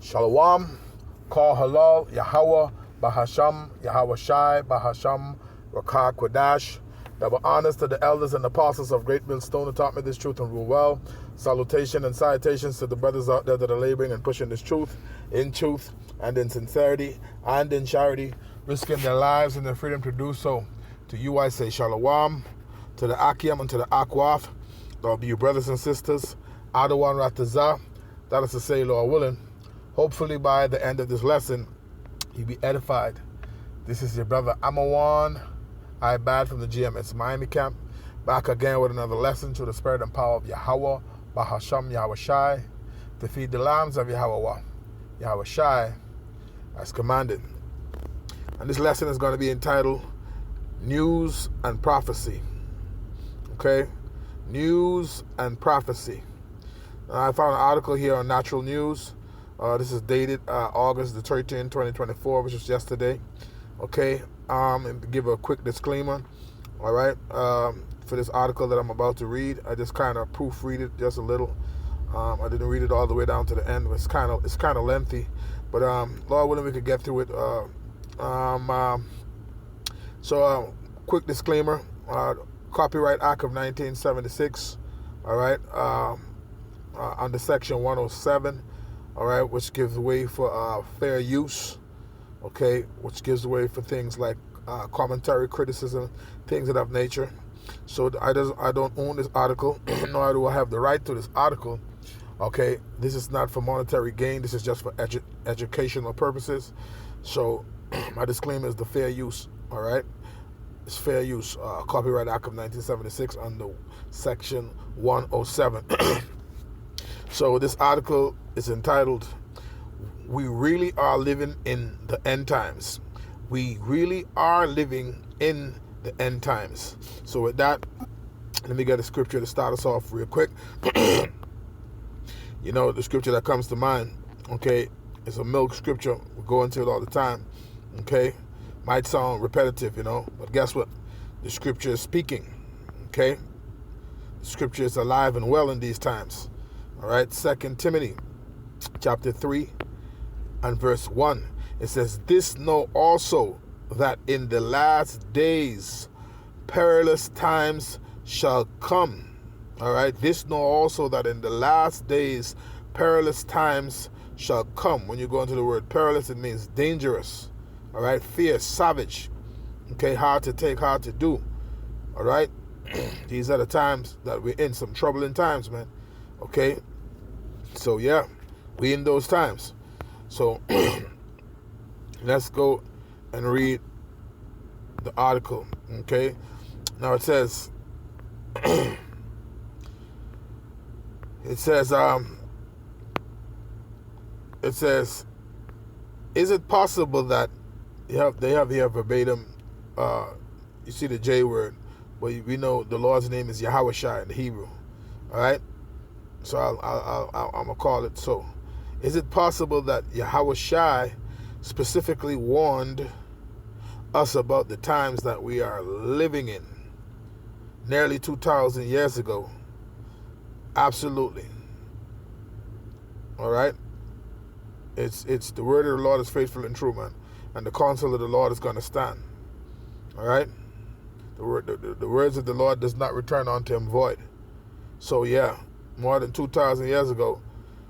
Shalom, Kal Halal, Yahweh, Bahasham, Yahweh Shai, Bahasham, Rakah Kodash. Double honors to the elders and apostles of Great Millstone who taught me this truth and rule well. Salutation and salutations to the brothers out there that are laboring and pushing this truth and in sincerity and in charity, risking their lives and their freedom to do so. To you I say Shalom, to the Akim and to the Akwaf, Lord be you brothers and sisters, Adawan Ratazah, that is to say, Lord willing, hopefully by the end of this lesson, you be edified. This is your brother Amawan Ibad from the GMS Miami camp, back again with another lesson through the spirit and power of Yahweh, Bahasham Yahweh Shai, to feed the lambs of Yahweh, Yahweh Shai, as commanded. And this lesson is going to be entitled News and Prophecy. Okay? News and Prophecy. I found an article here on Natural News. This is dated August the 13th, 2024, which was yesterday. Okay, and give a quick disclaimer. All right, for this article that I'm about to read, I just kind of proofread it just a little. I didn't read it all the way down to the end. It's kind of lengthy, but Lord willing, we could get through it. So, quick disclaimer: Copyright Act of 1976. All right, under Section 107. All right, which gives way for fair use, okay, which gives way for things like commentary, criticism, things of that nature. So I don't own this article, nor do I have the right to this article, okay. This is not for monetary gain. This is just for educational purposes. So my disclaimer is the fair use, all right. It's fair use, Copyright Act of 1976 under Section 107. So this article is entitled, We Really Are Living in the End Times. We really are living in the end times. So with that, let me get a scripture to start us off real quick. You know, the scripture that comes to mind, okay, is a milk scripture. We go into it all the time, okay. Might sound repetitive, you know, but guess what? The scripture is speaking, okay. The scripture is alive and well in these times. All right, 2 Timothy chapter 3 and verse 1. It says, This know also that in the last days perilous times shall come. All right, this know also that in the last days perilous times shall come. When you go into the word perilous, it means dangerous. All right, fierce, savage. Okay, hard to take, hard to do. All right, these are the times that we're in, some troubling times, man. Okay, so yeah, we in those times. So let's go and read the article. Okay, now it says, it says, is it possible that they have here verbatim? You see the J word, but we know the Lord's name is Yahweh Shai in the Hebrew. All right. So I'm going to call it so. Is it possible that Yahweh Shai specifically warned us about the times that we are living in nearly 2,000 years ago? Absolutely. All right? It's the word of the Lord is faithful and true, man. And the counsel of the Lord is going to stand. All right? The words of the Lord does not return unto him void. So, yeah. More than 2,000 years ago,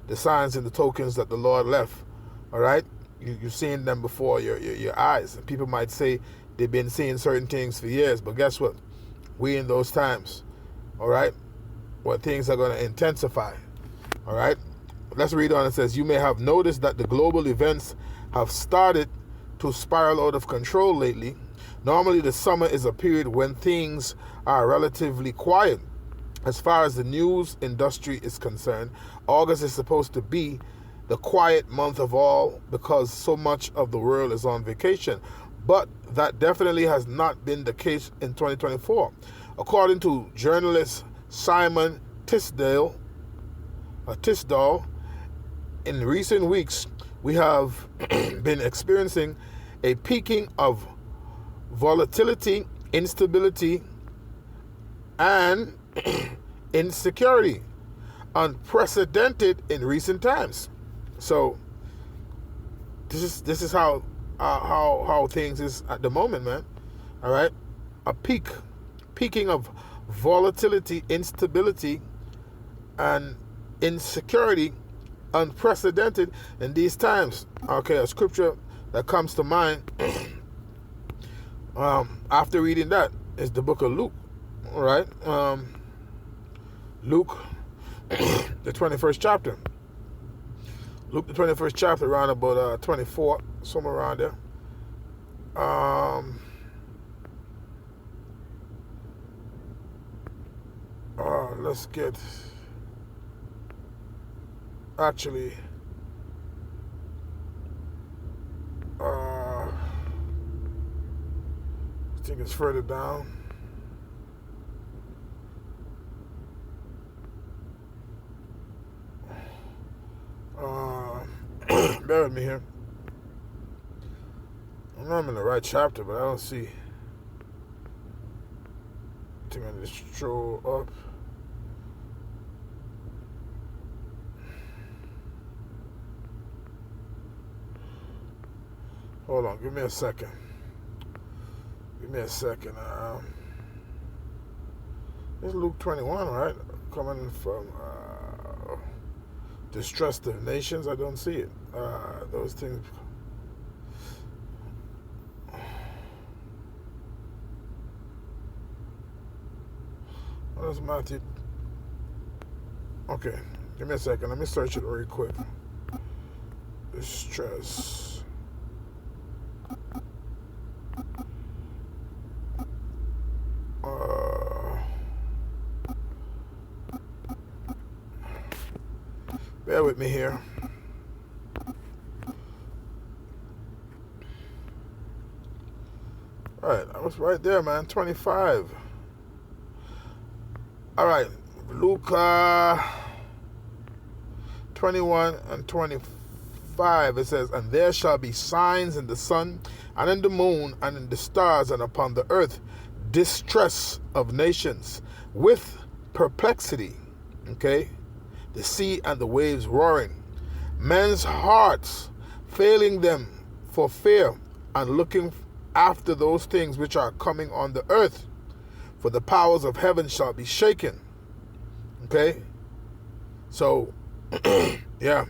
the signs and the tokens that the Lord left, all right? You've seen them before your eyes. And people might say they've been seeing certain things for years, but guess what? We in those times, all right, where things are going to intensify, all right? Let's read on. It says, You may have noticed that the global events have started to spiral out of control lately. Normally, the summer is a period when things are relatively quiet. As far as the news industry is concerned, August is supposed to be the quiet month of all because so much of the world is on vacation. But that definitely has not been the case in 2024. According to journalist Simon Tisdall, in recent weeks, we have been experiencing a peaking of volatility, instability, and insecurity, unprecedented in recent times. So This is how things is at the moment, man. All right, a peaking of volatility, instability, and insecurity, unprecedented in these times. Okay, a scripture that comes to mind after reading that is the book of Luke. All right, Luke, the 21st chapter. Luke, the 21st chapter, around about 24, somewhere around there. Let's get, actually, I think it's further down. Bear with me here. I know I'm in the right chapter, but I don't see. I think I just scroll up. Hold on, give me a second. It's Luke 21, right? Coming from distrust of nations. I don't see it. Those things. What is Matthew? Okay, give me a second. Let me search it very quick. Distress. Bear with me here. All right, I was right there, man. 25. All right, Luke 21 and 25. It says, "And there shall be signs in the sun, and in the moon, and in the stars, and upon the earth, distress of nations, with perplexity." Okay? The sea and the waves roaring, men's hearts failing them for fear, and looking after those things which are coming on the earth, for the powers of heaven shall be shaken. Okay? So, yeah.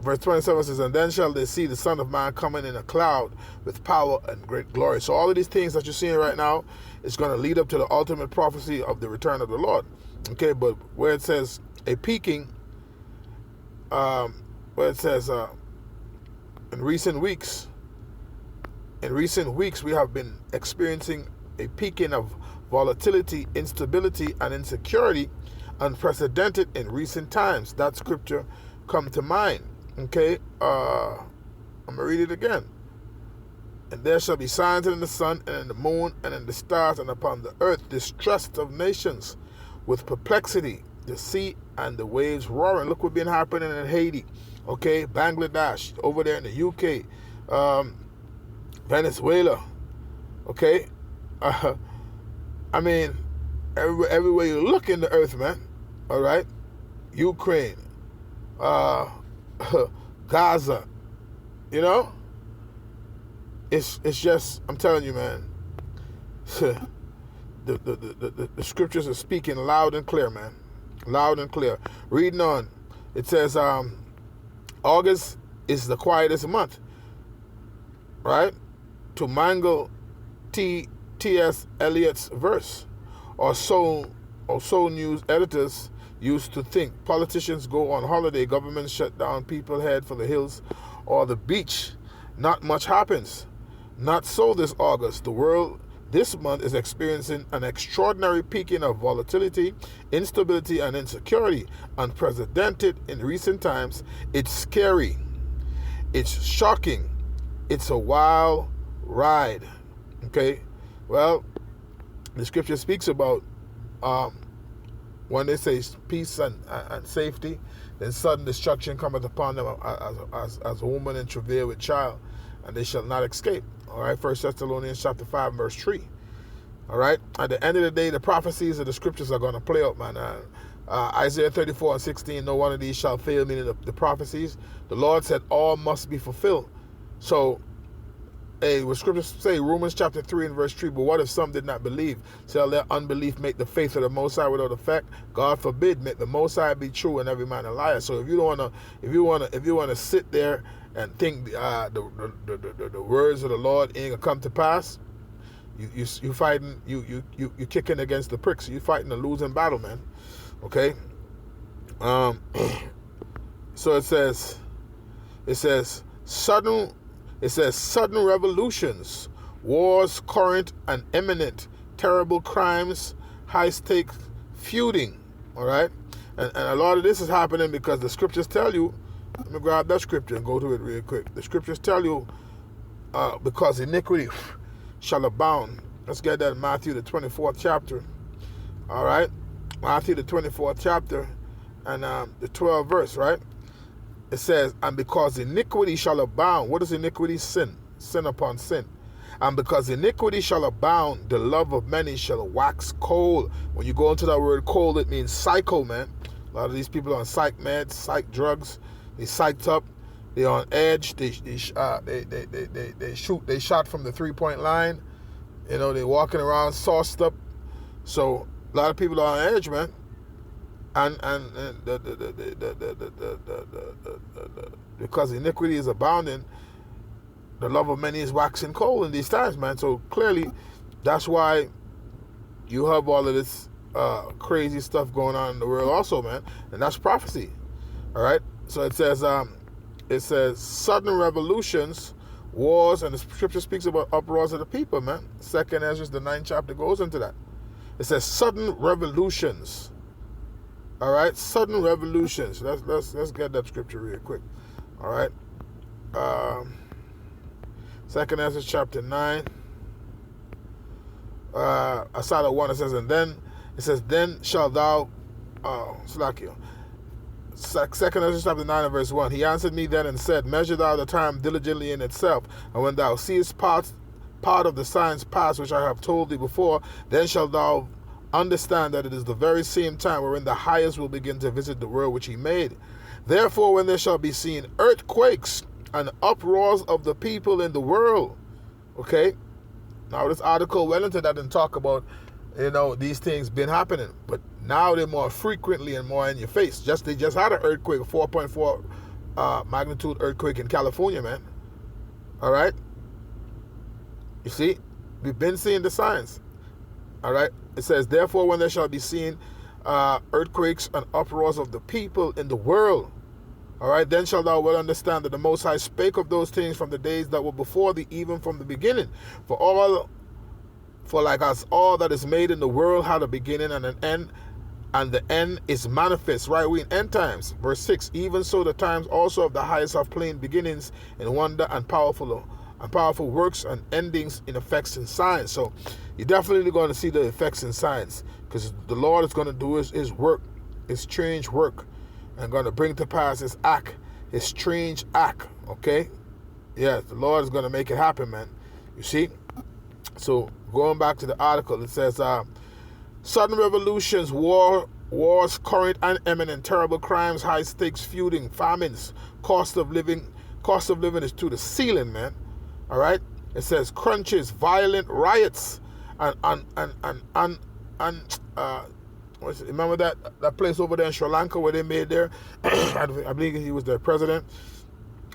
Verse 27 says, "And then shall they see the Son of Man coming in a cloud with power and great glory." So all of these things that you're seeing right now is going to lead up to the ultimate prophecy of the return of the Lord. Okay, but where it says a peaking, where it says in recent weeks we have been experiencing a peaking of volatility, instability, and insecurity unprecedented in recent times. That scripture come to mind. Okay, I'm gonna read it again. "And there shall be signs in the sun, and in the moon, and in the stars, and upon the earth distress of nations, with perplexity, the sea and the waves roaring." Look what's been happening in Haiti, okay, Bangladesh, over there in the UK, Venezuela, okay. I mean, everywhere you look in the earth, man. All right, Ukraine, Gaza, you know. It's just, I'm telling you, man. The scriptures are speaking loud and clear, man. Loud and clear. Reading on, it says August is the quietest month, right? To mangle T.S. Eliot's verse, or so news editors used to think. Politicians go on holiday, governments shut down, people head for the hills or the beach. Not much happens. Not so this August. The world this month is experiencing an extraordinary peaking of volatility, instability, and insecurity, unprecedented in recent times. It's scary. It's shocking. It's a wild ride. Okay? Well, the scripture speaks about when they say peace and safety, then sudden destruction cometh upon them as a woman in travail with child, and they shall not escape. All right, 1 Thessalonians chapter 5, verse 3. All right, at the end of the day, the prophecies of the scriptures are going to play out, man. Isaiah 34:16, no one of these shall fail, meaning the prophecies. The Lord said all must be fulfilled. So, what scriptures say, Romans chapter 3 and verse 3, but what if some did not believe? Shall their unbelief make the faith of the Most High without effect? God forbid, make the Most High be true and every man a liar. So if you wanna sit there and think the words of the Lord ain't gonna come to pass, you fighting, you kicking against the pricks. You fighting a losing battle, man. Okay. So it says sudden revolutions, wars current and imminent, terrible crimes, high stakes feuding. All right, and a lot of this is happening because the scriptures tell you. Let me grab that scripture and go to it real quick. The scriptures tell you because iniquity shall abound. Let's get that in Matthew the 24th chapter. All right, Matthew the 24th chapter and the 12th verse, right? It says, and because iniquity shall abound. What is iniquity? Sin. Sin upon sin. And because iniquity shall abound, the love of many shall wax cold. When you go into that word cold, it means psycho, man. A lot of these people are on psych meds, psych drugs. They psyched up. They're on edge. They shot from the 3-point line. You know, they're walking around sauced up. So a lot of people are on edge, man. And because iniquity is abounding, the love of many is waxing cold in these times, man. So clearly, that's why you have all of this crazy stuff going on in the world, also, man. And that's prophecy. All right. So it says sudden revolutions, wars, and the scripture speaks about uproars of the people, man. 2nd Ezra, the 9th chapter, goes into that. It says sudden revolutions. All right, sudden revolutions. Let's get that scripture real quick. All right, 2nd Ezra chapter 9. Aside of 1, it says, then shall thou, Slakia. 2nd Ezra chapter 9 and verse 1. He answered me then and said, measure thou the time diligently in itself, and when thou seest part of the signs past which I have told thee before, then shalt thou understand that it is the very same time wherein the highest will begin to visit the world which he made. Therefore, when there shall be seen earthquakes and uproars of the people in the world. Okay? Now this article went into that and talk about, these things been happening, but now they're more frequently and more in your face. They just had an earthquake, 4.4 magnitude earthquake in California, man. All right? You see? We've been seeing the signs. All right? It says, therefore, when there shall be seen earthquakes and uproars of the people in the world, all right, then shalt thou well understand that the Most High spake of those things from the days that were before thee, even from the beginning. For like as all that is made in the world had a beginning and an end, and the end is manifest. Right, we in end times. Verse 6, even so the times also of the highest have plain beginnings in wonder and powerful works and endings in effects and signs. So you're definitely going to see the effects and signs, because the Lord is going to do his work, his strange work, and going to bring to pass his act, his strange act. Okay? Yes, the Lord is going to make it happen, man. You see? So going back to the article, it says, sudden revolutions, wars current and imminent, terrible crimes, high stakes feuding, famines, cost of living is to the ceiling, man. All right. It says crunches, violent riots, remember that place over there in Sri Lanka where they made there? I believe he was their president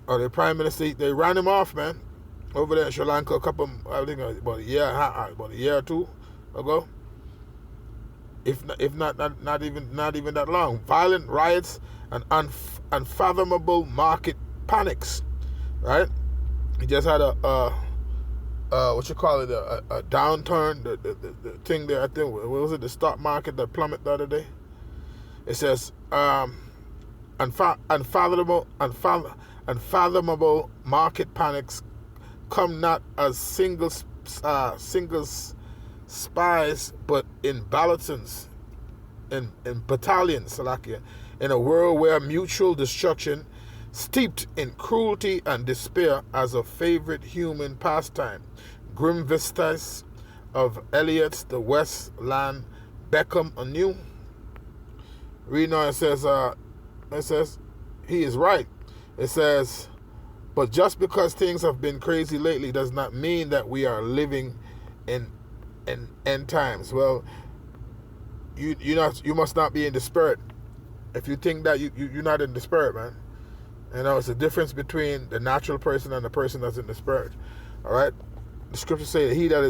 or their prime minister. They ran him off, man, over there in Sri Lanka about a year or two ago. If not even that long. Violent riots and unfathomable market panics. Right? He just had a downturn, the thing there, I think, what was it, the stock market that plummeted the other day? It says, unfathomable market panics come not as single spies, but in battalions, in a world where mutual destruction, steeped in cruelty and despair as a favorite human pastime. Grim vistas of Eliot's The West Land beckon anew. Reading on, it says, he is right. It says, but just because things have been crazy lately does not mean that we are living in end times. Well, you must not be in the spirit. If you think that you're not in the spirit, man. It's a difference between the natural person and the person that's in the spirit. All right. The scriptures say that he that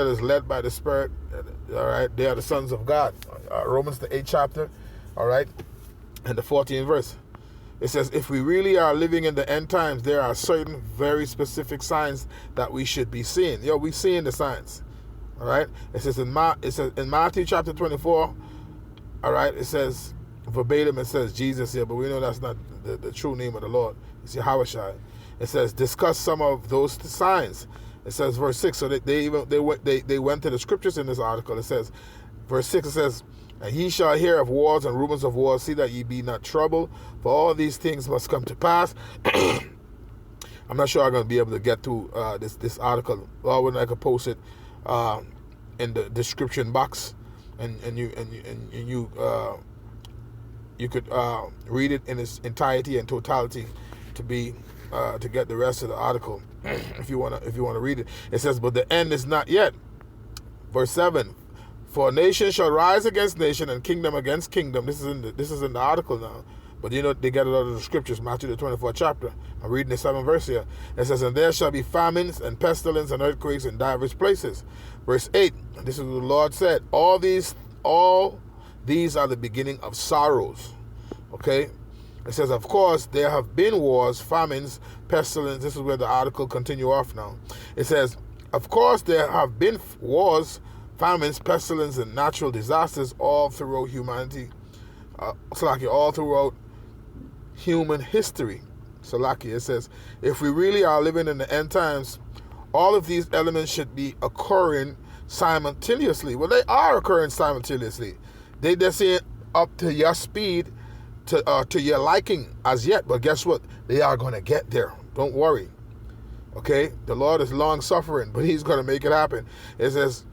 is led by the Spirit, all right, they are the sons of God. Romans the 8th chapter, all right, and the 14th verse. It says, if we really are living in the end times, there are certain very specific signs that we should be seeing. We seeing the signs, all right. It says in Matthew chapter 24, all right. It says verbatim. It says Jesus here, but we know that's not the true name of the Lord. It's Yahushua. It says discuss some of those signs. It says verse 6. So they went to the scriptures in this article. It says verse 6. It says, and ye shall hear of wars and rumors of wars. See that ye be not troubled, for all these things must come to pass. I'm not sure I'm going to be able to get through this article. Or when I could post it in the description box, and you could read it in its entirety and totality to get the rest of the article if you want to read it. It says, but the end is not yet. Verse 7. For nation shall rise against nation and kingdom against kingdom. This is in the article now. But they get it out of the scriptures, Matthew the 24th chapter. I'm reading the 7th verse here. It says, and there shall be famines and pestilence and earthquakes in divers places. Verse 8, this is what the Lord said, all these are the beginning of sorrows. Okay? It says, of course, there have been wars, famines, pestilence. This is where the article continue off now. It says, of course, there have been wars, famines, pestilence, and natural disasters all throughout humanity. All throughout human history. It says, if we really are living in the end times, all of these elements should be occurring simultaneously. Well, they are occurring simultaneously. They just ain't up to your speed, to your liking as yet. But guess what? They are going to get there. Don't worry. Okay? The Lord is long suffering, but he's going to make it happen. It says,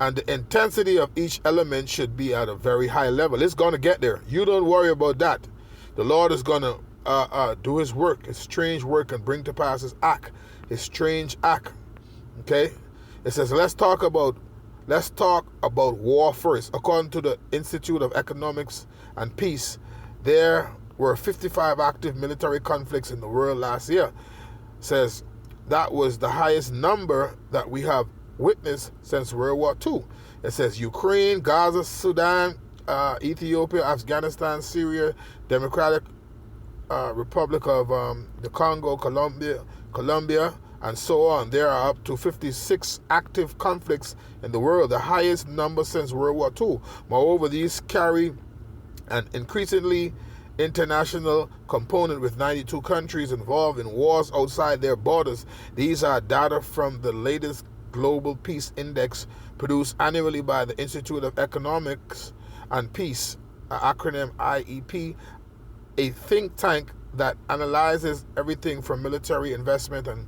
and the intensity of each element should be at a very high level. It's going to get there. You don't worry about that. The Lord is going to do his work, his strange work, and bring to pass his act, his strange act. Okay? It says, let's talk about war first. According to the Institute of Economics and Peace, there were 55 active military conflicts in the world last year. It says that was the highest number that we have witnessed since World War II. It says Ukraine, Gaza, Sudan, Ethiopia, Afghanistan, Syria, Democratic Republic of the Congo, Colombia, and so on. There are up to 56 active conflicts in the world, the highest number since World War II. Moreover, these carry an increasingly international component with 92 countries involved in wars outside their borders. These are data from the latest Global Peace Index produced annually by the Institute of Economics and Peace, acronym IEP, a think tank that analyzes everything from military investment and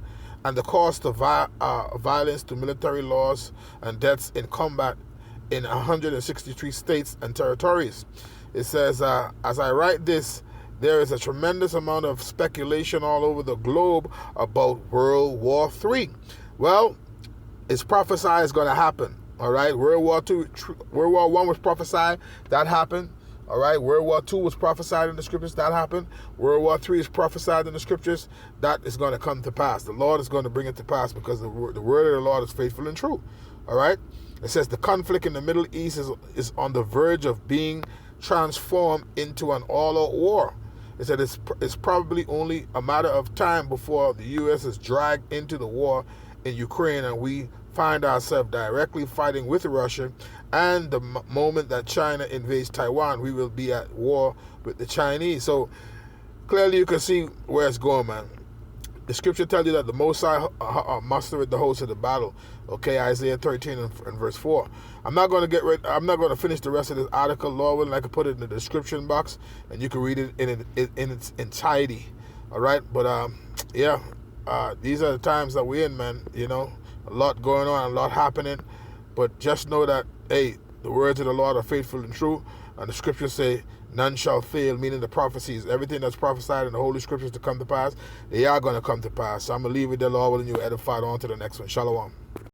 the cost of violence to military loss and deaths in combat in 163 states and territories. It says, as I write this, there is a tremendous amount of speculation all over the globe about World War III. Well, it's prophesied it's going to happen. All right, World War I was prophesied, that happened. All right, World War II was prophesied in the scriptures, that happened. World War III is prophesied in the scriptures, that is going to come to pass. The Lord is going to bring it to pass because the word of the Lord is faithful and true. All right, it says the conflict in the Middle East is on the verge of being transformed into an all-out war. It said it's probably only a matter of time before the U.S. is dragged into the war in Ukraine and we find ourselves directly fighting with Russia, and the moment that China invades Taiwan, we will be at war with the Chinese. So clearly you can see where it's going, man. The scripture tells you that the Most High mustered the host of the battle. Okay, Isaiah 13 and verse 4. I'm not going to finish the rest of this article. Lord willing, I can put it in the description box and you can read it in its entirety. All right, but these are the times that we're in, man. You know, a lot going on, a lot happening. But just know that, hey, the words of the Lord are faithful and true. And the scriptures say, none shall fail, meaning the prophecies, everything that's prophesied in the Holy Scriptures to come to pass, they are going to come to pass. So I'm going to leave it there, Lord, willing you edified on to the next one. Shalom.